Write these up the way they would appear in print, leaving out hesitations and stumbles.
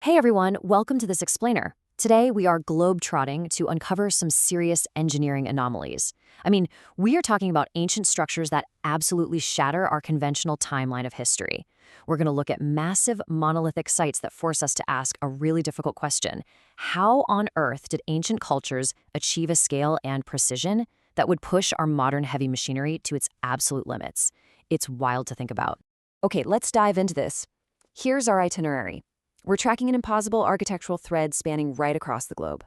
Hey everyone, welcome to this explainer. Today we are globe-trotting to uncover some serious engineering anomalies. We are talking about ancient structures that absolutely shatter our conventional timeline of history. We're going to look at massive monolithic sites that force us to ask a really difficult question. How on earth did ancient cultures achieve a scale and precision that would push our modern heavy machinery to its absolute limits? It's wild to think about. Okay, let's dive into this. Here's our itinerary. We're tracking an impossible architectural thread spanning right across the globe.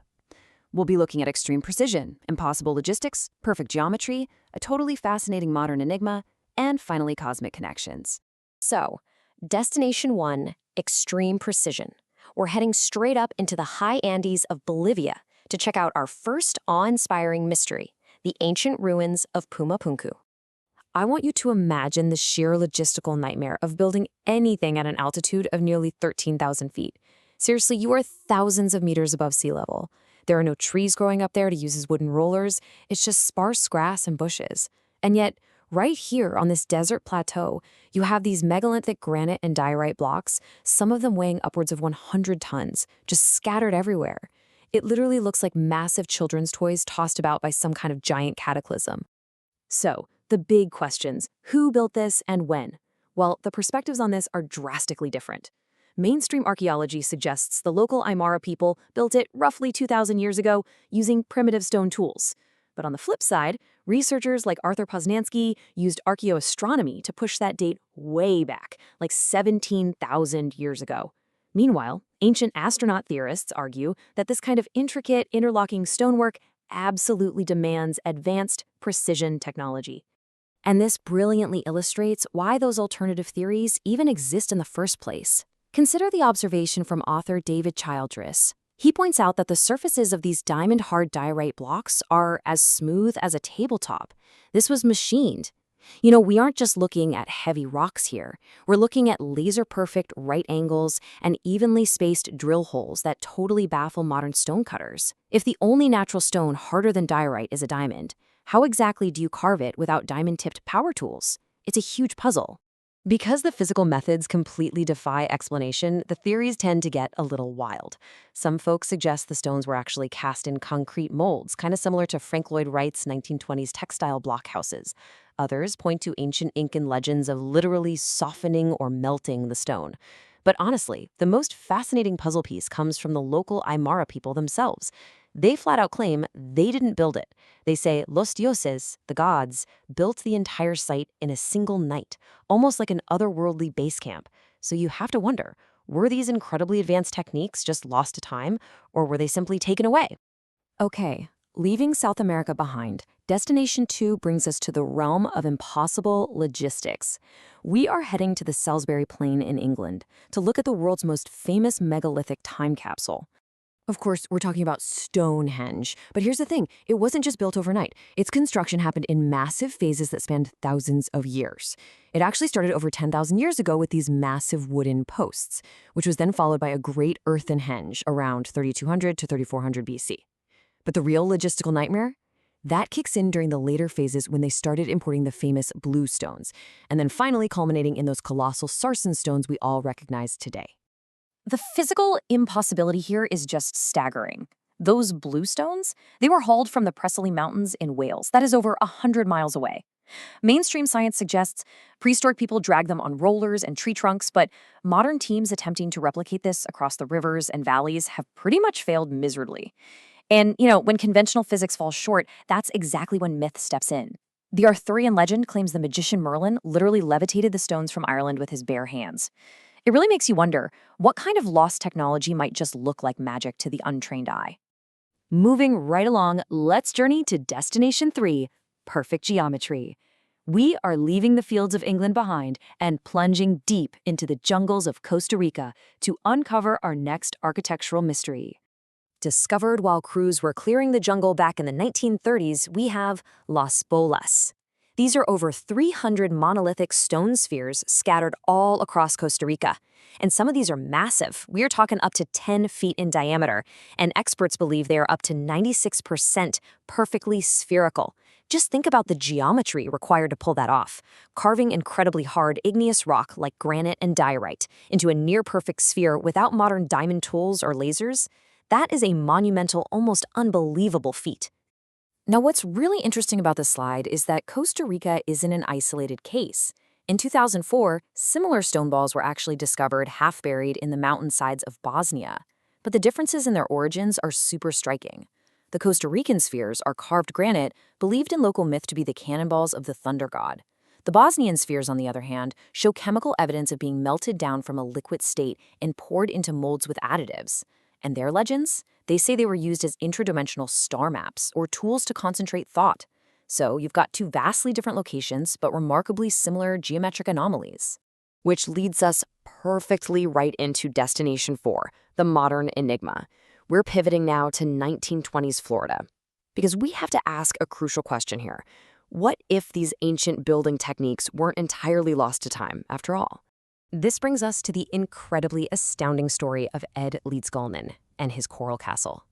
We'll be looking at extreme precision, impossible logistics, perfect geometry, a totally fascinating modern enigma, and finally cosmic connections. So, Destination 1, Extreme Precision. We're heading straight up into the high Andes of Bolivia to check out our first awe-inspiring mystery, the ancient ruins of Pumapunku. I want you to imagine the sheer logistical nightmare of building anything at an altitude of nearly 13,000 feet. Seriously, you are thousands of meters above sea level. There are no trees growing up there to use as wooden rollers. It's just sparse grass and bushes. And yet, right here on this desert plateau, you have these megalithic granite and diorite blocks, some of them weighing upwards of 100 tons, just scattered everywhere. It literally looks like massive children's toys tossed about by some kind of giant cataclysm. So, the big questions: who built this and when? Well, the perspectives on this are drastically different. Mainstream archaeology suggests the local Aymara people built it roughly 2,000 years ago using primitive stone tools. But on the flip side, researchers like Arthur Poznansky used archaeoastronomy to push that date way back, like 17,000 years ago. Meanwhile, ancient astronaut theorists argue that this kind of intricate, interlocking stonework absolutely demands advanced precision technology. And this brilliantly illustrates why those alternative theories even exist in the first place. Consider the observation from author David Childress. He points out that the surfaces of these diamond-hard diorite blocks are as smooth as a tabletop. This was machined. We aren't just looking at heavy rocks here. We're looking at laser-perfect right angles and evenly spaced drill holes that totally baffle modern stonecutters. If the only natural stone harder than diorite is a diamond, how exactly do you carve it without diamond-tipped power tools? It's a huge puzzle. Because the physical methods completely defy explanation, the theories tend to get a little wild. Some folks suggest the stones were actually cast in concrete molds, kind of similar to Frank Lloyd Wright's 1920s textile blockhouses. Others point to ancient Incan legends of literally softening or melting the stone. But honestly, the most fascinating puzzle piece comes from the local Aymara people themselves. They flat out claim they didn't build it. They say los dioses, the gods, built the entire site in a single night, almost like an otherworldly base camp. So you have to wonder, were these incredibly advanced techniques just lost to time, or were they simply taken away? Okay, leaving South America behind, Destination 2 brings us to the realm of impossible logistics. We are heading to the Salisbury Plain in England to look at the world's most famous megalithic time capsule. Of course, we're talking about Stonehenge. But here's the thing, it wasn't just built overnight. Its construction happened in massive phases that spanned thousands of years. It actually started over 10,000 years ago with these massive wooden posts, which was then followed by a great earthen henge around 3200 to 3400 BC. But the real logistical nightmare? That kicks in during the later phases when they started importing the famous blue stones, and then finally culminating in those colossal sarsen stones we all recognize today. The physical impossibility here is just staggering. Those blue stones, they were hauled from the Preseli Mountains in Wales. That is over 100 miles away. Mainstream science suggests prehistoric people dragged them on rollers and tree trunks, but modern teams attempting to replicate this across the rivers and valleys have pretty much failed miserably. And, when conventional physics falls short, that's exactly when myth steps in. The Arthurian legend claims the magician Merlin literally levitated the stones from Ireland with his bare hands. It really makes you wonder, what kind of lost technology might just look like magic to the untrained eye? Moving right along, let's journey to Destination 3, Perfect Geometry. We are leaving the fields of England behind and plunging deep into the jungles of Costa Rica to uncover our next architectural mystery. Discovered while crews were clearing the jungle back in the 1930s, we have Las Bolas. These are over 300 monolithic stone spheres scattered all across Costa Rica. And some of these are massive. We are talking up to 10 feet in diameter, and experts believe they are up to 96% perfectly spherical, Just think about the geometry required to pull that off, carving incredibly hard igneous rock like granite and diorite into a near-perfect sphere without modern diamond tools or lasers. That is a monumental, almost unbelievable feat. Now, what's really interesting about this slide is that Costa Rica isn't an isolated case. In 2004, similar stone balls were actually discovered half buried in the mountainsides of Bosnia. But the differences in their origins are super striking. The Costa Rican spheres are carved granite, believed in local myth to be the cannonballs of the thunder god. The Bosnian spheres, on the other hand, show chemical evidence of being melted down from a liquid state and poured into molds with additives. And their legends? They say they were used as intradimensional star maps or tools to concentrate thought. So you've got two vastly different locations, but remarkably similar geometric anomalies. Which leads us perfectly right into Destination 4, the modern enigma. We're pivoting now to 1920s Florida, because we have to ask a crucial question here. What if these ancient building techniques weren't entirely lost to time, after all? This brings us to the incredibly astounding story of Ed Leedskalnin and his coral castle.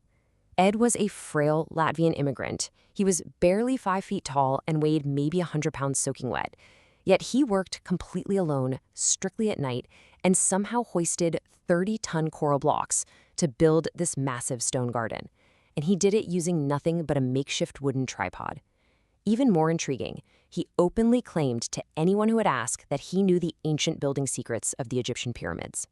Ed was a frail Latvian immigrant. He was barely 5 feet tall and weighed maybe 100 pounds soaking wet. Yet he worked completely alone, strictly at night, and somehow hoisted 30-ton coral blocks to build this massive stone garden. And he did it using nothing but a makeshift wooden tripod. Even more intriguing, he openly claimed to anyone who would ask that he knew the ancient building secrets of the Egyptian pyramids.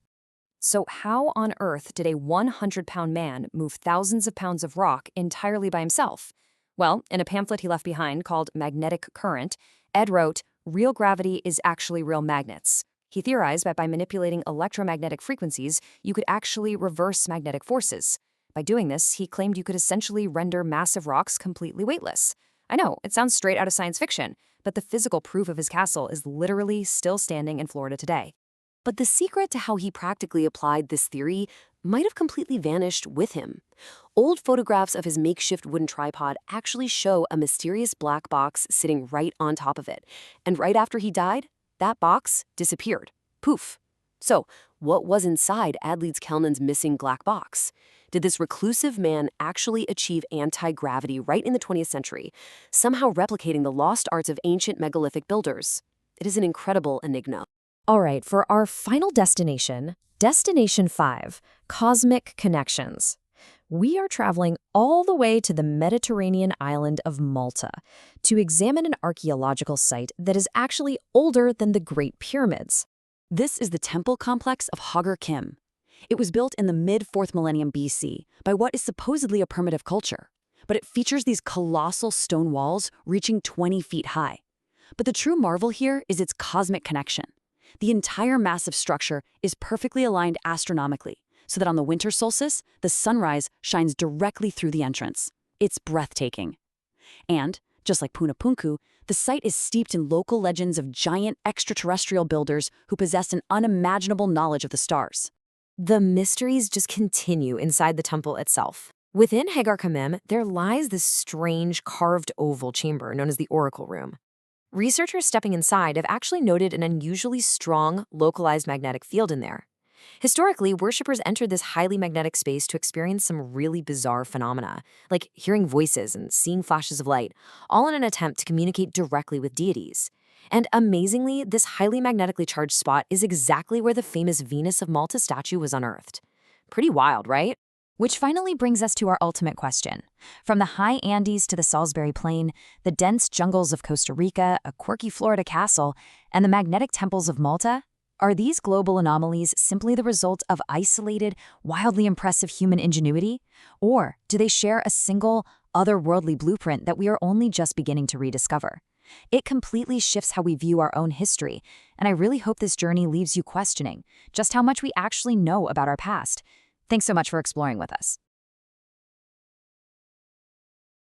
So how on earth did a 100-pound man move thousands of pounds of rock entirely by himself? Well, in a pamphlet he left behind called Magnetic Current, Ed wrote, "Real gravity is actually real magnets." He theorized that by manipulating electromagnetic frequencies, you could actually reverse magnetic forces. By doing this, he claimed you could essentially render massive rocks completely weightless. I know, it sounds straight out of science fiction, but the physical proof of his castle is literally still standing in Florida today. But the secret to how he practically applied this theory might have completely vanished with him. Old photographs of his makeshift wooden tripod actually show a mysterious black box sitting right on top of it. And right after he died, that box disappeared. Poof. So, what was inside Ed Leedskalnin's missing black box? Did this reclusive man actually achieve anti-gravity right in the 20th century, somehow replicating the lost arts of ancient megalithic builders? It is an incredible enigma. All right, for our final destination, Destination 5, Cosmic Connections. We are traveling all the way to the Mediterranean island of Malta to examine an archaeological site that is actually older than the Great Pyramids. This is the temple complex of Hagar Kim. It was built in the mid-4th millennium BC by what is supposedly a primitive culture, but it features these colossal stone walls reaching 20 feet high. But the true marvel here is its cosmic connection. The entire massive structure is perfectly aligned astronomically, so that on the winter solstice, the sunrise shines directly through the entrance. It's breathtaking. And, just like Punapunku, the site is steeped in local legends of giant extraterrestrial builders who possessed an unimaginable knowledge of the stars. The mysteries just continue inside the temple itself. Within Hagar Kamem, there lies this strange carved oval chamber known as the Oracle Room. Researchers stepping inside have actually noted an unusually strong, localized magnetic field in there. Historically, worshippers entered this highly magnetic space to experience some really bizarre phenomena, like hearing voices and seeing flashes of light, all in an attempt to communicate directly with deities. And amazingly, this highly magnetically charged spot is exactly where the famous Venus of Malta statue was unearthed. Pretty wild, right? Which finally brings us to our ultimate question. From the high Andes to the Salisbury Plain, the dense jungles of Costa Rica, a quirky Florida castle, and the magnetic temples of Malta, are these global anomalies simply the result of isolated, wildly impressive human ingenuity? Or do they share a single, otherworldly blueprint that we are only just beginning to rediscover? It completely shifts how we view our own history, and I really hope this journey leaves you questioning just how much we actually know about our past. Thanks so much for exploring with us.